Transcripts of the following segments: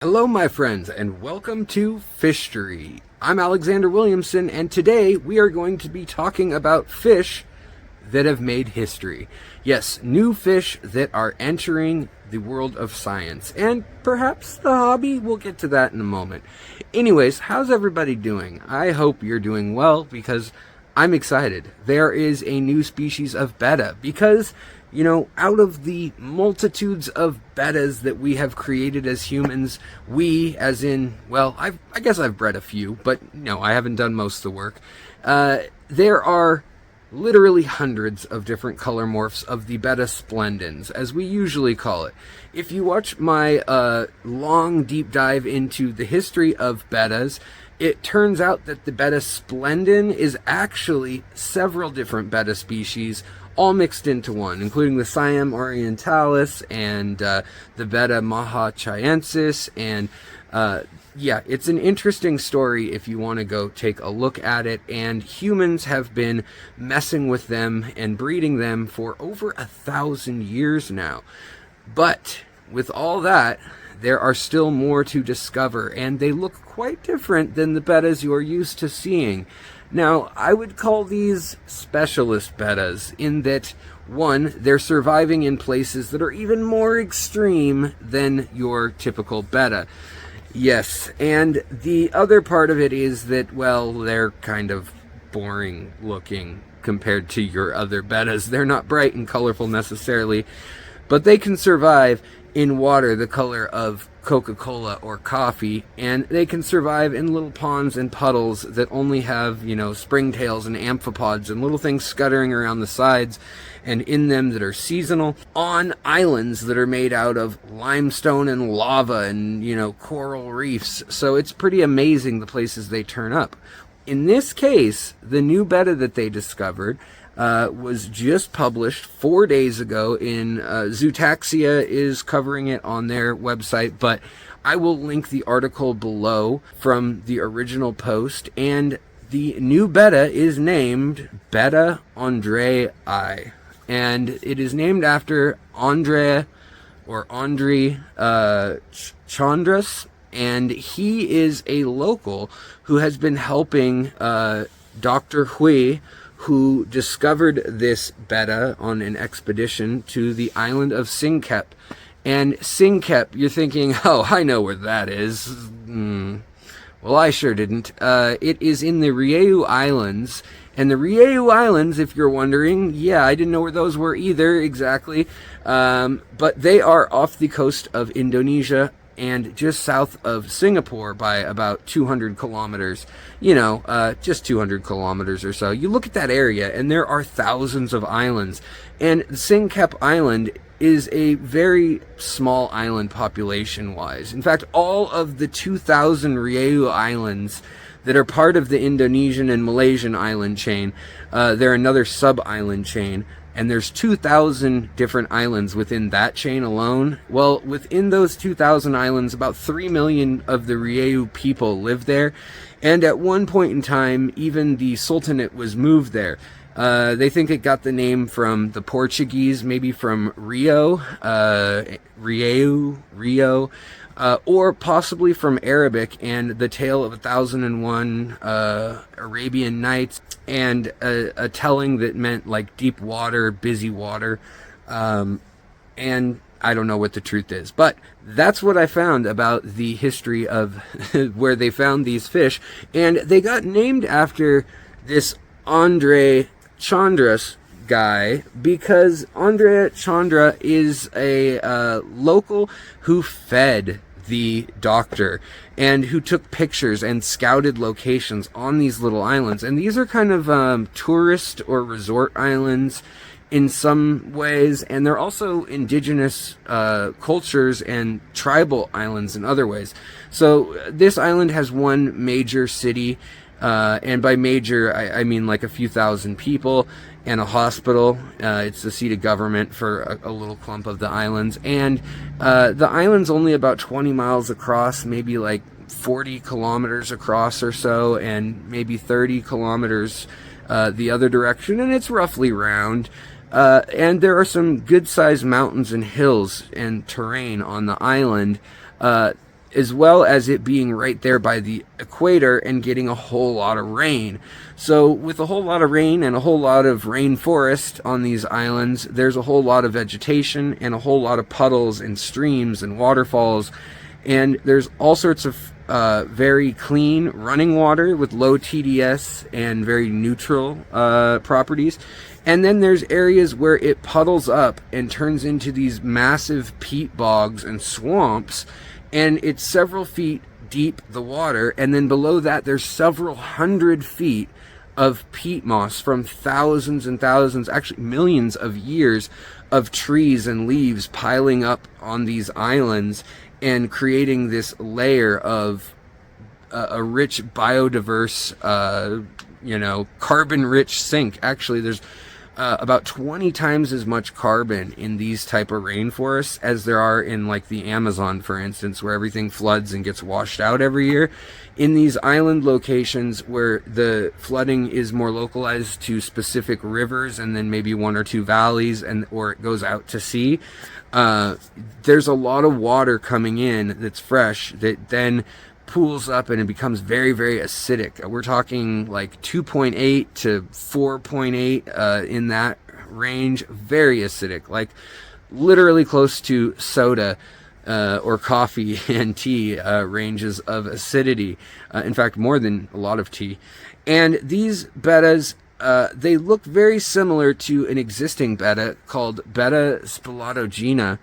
Hello my friends and welcome to FISHTORY. I'm Alexander Williamson and today we are going to be talking about fish that have made history. Yes, new fish that are entering the world of science and perhaps the hobby. We'll get to that in a moment. Anyways, how's everybody doing? I hope you're doing well because I'm excited. There is a new species of betta because out of the multitudes of bettas that we have created as humans, we, as in, well, I guess I've bred a few, but no, I haven't done most of the work. There are literally hundreds of different color morphs of the Betta splendens, as we usually call it. If you watch my long deep dive into the history of bettas, it turns out that the Betta splendens is actually several different betta species, all mixed into one, including the Siam orientalis and the Betta mahachiensis. And yeah, it's an interesting story if you want to go take a look at it. And humans have been messing with them and breeding them for over 1,000 years now. But with all that, there are still more to discover, and they look quite different than the bettas you're used to seeing. Now, I would call these specialist bettas in that, one, they're surviving in places that are even more extreme than your typical betta. Yes, and the other part of it is that, well, they're kind of boring looking compared to your other bettas. They're not bright and colorful necessarily, but they can survive in water the color of Coca-Cola or coffee, and they can survive in little ponds and puddles that only have, springtails and amphipods and little things scuttering around the sides and in them that are seasonal, on islands that are made out of limestone and lava and, coral reefs. So it's pretty amazing the places they turn up. In this case, the new betta that they discovered was just published 4 days ago in Zootaxia is covering it on their website, but I will link the article below from the original post. And the new betta is named Betta andrei, and it is named after Andrei Chandras, and he is a local who has been helping Dr. Hui, who discovered this betta on an expedition to the island of Singkep. And Singkep, you're thinking, oh, I know where that is. Well, I sure didn't. It is in the Riau Islands. And the Riau Islands, if you're wondering, yeah, I didn't know where those were either exactly. But they are off the coast of Indonesia and just south of Singapore by about 200 kilometers, just 200 kilometers or so. You look at that area and there are thousands of islands, and Singkep Island is a very small island population-wise. In fact, all of the 2,000 Riau Islands that are part of the Indonesian and Malaysian island chain, they're another sub-island chain, and there's 2,000 different islands within that chain alone. Well, within those 2,000 islands, about 3 million of the Riau people live there. And at one point in time, even the Sultanate was moved there. They think it got the name from the Portuguese, maybe from Rio, or possibly from Arabic and the Tale of 1001 Arabian Nights, and a telling that meant like deep water, busy water, and I don't know what the truth is, but that's what I found about the history of where they found these fish. And they got named after this Andrei Chandras guy because Andrei Chandra is a local who fed the doctor and who took pictures and scouted locations on these little islands. And these are kind of tourist or resort islands in some ways, and they're also indigenous cultures and tribal islands in other ways. So this island has one major city, and by major I mean like a few thousand people, and a hospital. It's the seat of government for a little clump of the islands, and the island's only about 20 miles across, maybe like 40 kilometers across or so, and maybe 30 kilometers the other direction, and it's roughly round. And there are some good-sized mountains and hills and terrain on the island. as well as it being right there by the equator and getting a whole lot of rain. So with a whole lot of rain and a whole lot of rainforest on these islands, there's a whole lot of vegetation and a whole lot of puddles and streams and waterfalls, and there's all sorts of very clean running water with low TDS and very neutral properties. And then there's areas where it puddles up and turns into these massive peat bogs and swamps, and it's several feet deep, the water, and then below that there's several hundred feet of peat moss from thousands and thousands, actually millions of years of trees and leaves piling up on these islands and creating this layer of a rich, biodiverse, carbon-rich sink. Actually, there's about 20 times as much carbon in these type of rainforests as there are in like the Amazon, for instance, where everything floods and gets washed out every year. In these island locations where the flooding is more localized to specific rivers and then maybe one or two valleys, or it goes out to sea, there's a lot of water coming in that's fresh that then pools up and it becomes very, very acidic. We're talking like 2.8 to 4.8 in that range. Very acidic, like literally close to soda or coffee and tea ranges of acidity. In fact, more than a lot of tea. And these bettas, they look very similar to an existing betta called Betta spilotogena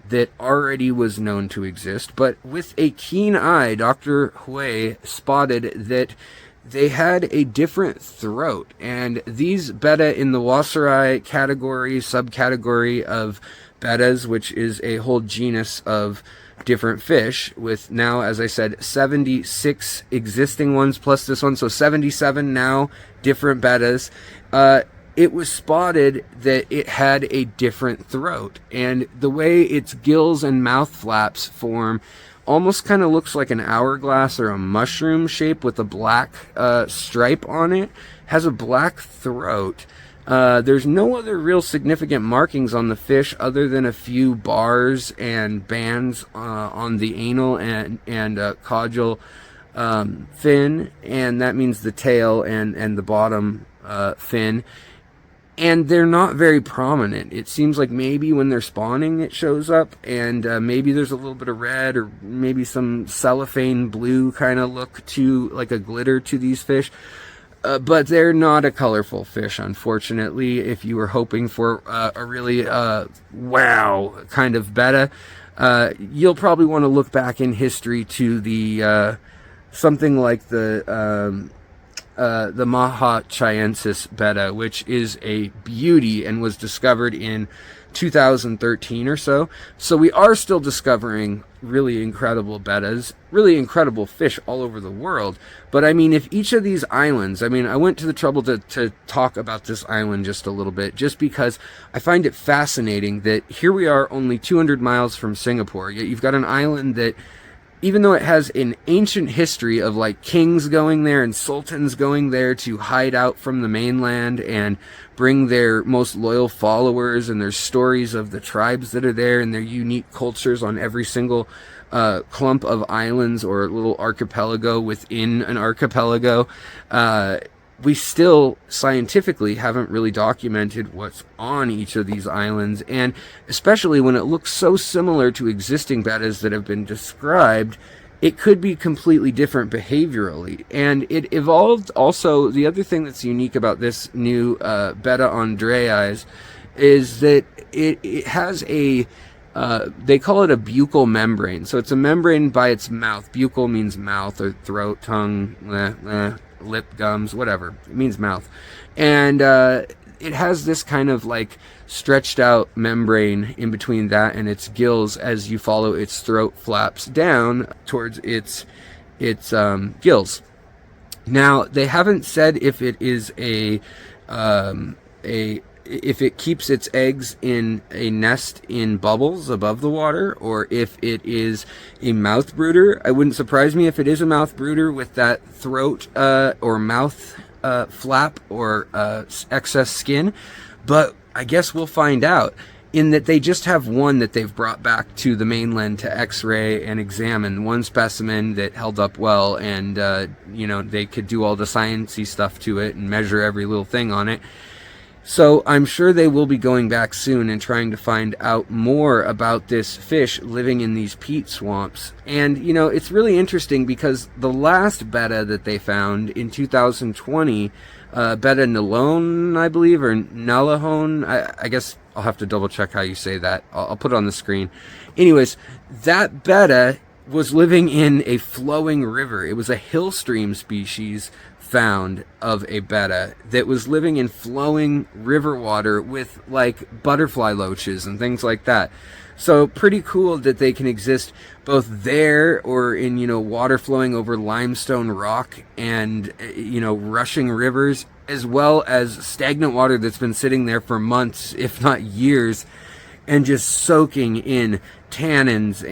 that already was known to exist, but with a keen eye, Dr. Hui spotted that they had a different throat. And these betta in the Wasserai category, subcategory of bettas, which is a whole genus of different fish, with now, as I said, 76 existing ones plus this one, so 77 now different bettas. It was spotted that it had a different throat, and the way its gills and mouth flaps form almost kind of looks like an hourglass or a mushroom shape with a black stripe on it. Has a black throat. There's no other real significant markings on the fish other than a few bars and bands on the anal and caudal fin, and that means the tail and the bottom fin. And they're not very prominent. It seems like maybe when they're spawning it shows up, and maybe there's a little bit of red or maybe some cellophane blue kind of look to, like a glitter to these fish. But they're not a colorful fish, unfortunately. If you were hoping for a really wow kind of betta, you'll probably want to look back in history to the something like the Maha chiensis betta, which is a beauty and was discovered in 2013 or so. So we are still discovering really incredible bettas, really incredible fish all over the world. But I mean, if each of these islands, I mean, I went to the trouble to talk about this island just a little bit, just because I find it fascinating that here we are only 200 miles from Singapore, yet you've got an island that, even though it has an ancient history of like kings going there and sultans going there to hide out from the mainland and bring their most loyal followers, and there's stories of the tribes that are there and their unique cultures on every single clump of islands or little archipelago within an archipelago, we still scientifically haven't really documented what's on each of these islands, and especially when it looks so similar to existing bettas that have been described, it could be completely different behaviorally. And it evolved also. The other thing that's unique about this new Betta andrei is that it has a they call it a buccal membrane. So it's a membrane by its mouth. Buccal means mouth or throat, tongue, lip, gums, whatever. It means mouth. And it has this kind of like stretched out membrane in between that and its gills as you follow its throat flaps down towards its gills. Now, they haven't said if it is if it keeps its eggs in a nest in bubbles above the water, or if it is a mouth brooder. It wouldn't surprise me if it is a mouth brooder with that throat or mouth flap or excess skin, but I guess we'll find out. in that they just have one that they've brought back to the mainland to x-ray and examine, one specimen that held up well, and you know, they could do all the sciencey stuff to it and measure every little thing on it. So I'm sure they will be going back soon and trying to find out more about this fish living in these peat swamps. And, you know, it's really interesting because the last betta that they found in 2020, Betta nalone, I believe, or nalahone, I guess I'll have to double check how you say that. I'll put it on the screen. Anyways, that betta was living in a flowing river. It was a hill stream species found of a betta that was living in flowing river water with like butterfly loaches and things like that. So pretty cool that they can exist both there or in, you know, water flowing over limestone rock and, you know, rushing rivers, as well as stagnant water that's been sitting there for months, if not years, and just soaking in tannins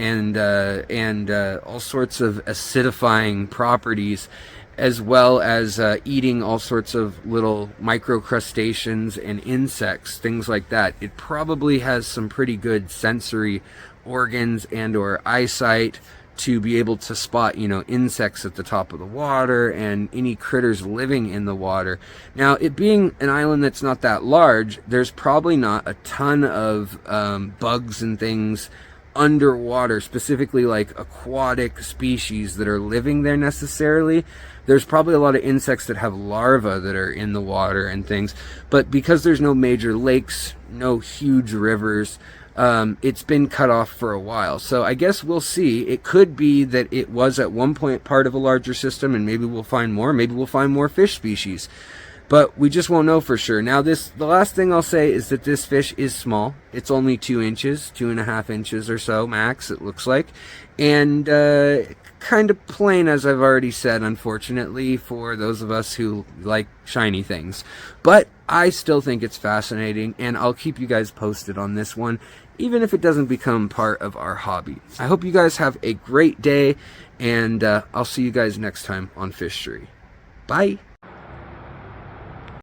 and all sorts of acidifying properties, as well as eating all sorts of little microcrustaceans and insects, things like that. It probably has some pretty good sensory organs and or eyesight to be able to spot, you know, insects at the top of the water and any critters living in the water. Now, it being an island that's not that large, there's probably not a ton of bugs and things underwater, specifically like aquatic species that are living there necessarily. There's probably a lot of insects that have larvae that are in the water and things, but because there's no major lakes, no huge rivers, it's been cut off for a while. So I guess we'll see. It could be that it was at one point part of a larger system, and maybe we'll find more. Maybe we'll find more fish species, but we just won't know for sure. Now, the last thing I'll say is that this fish is small. It's only 2 inches, 2.5 inches or so max, it looks like, and kind of plain, as I've already said, unfortunately, for those of us who like shiny things. But I still think it's fascinating, and I'll keep you guys posted on this one, even if it doesn't become part of our hobby. I hope you guys have a great day, and I'll see you guys next time on FISHTORY. Bye!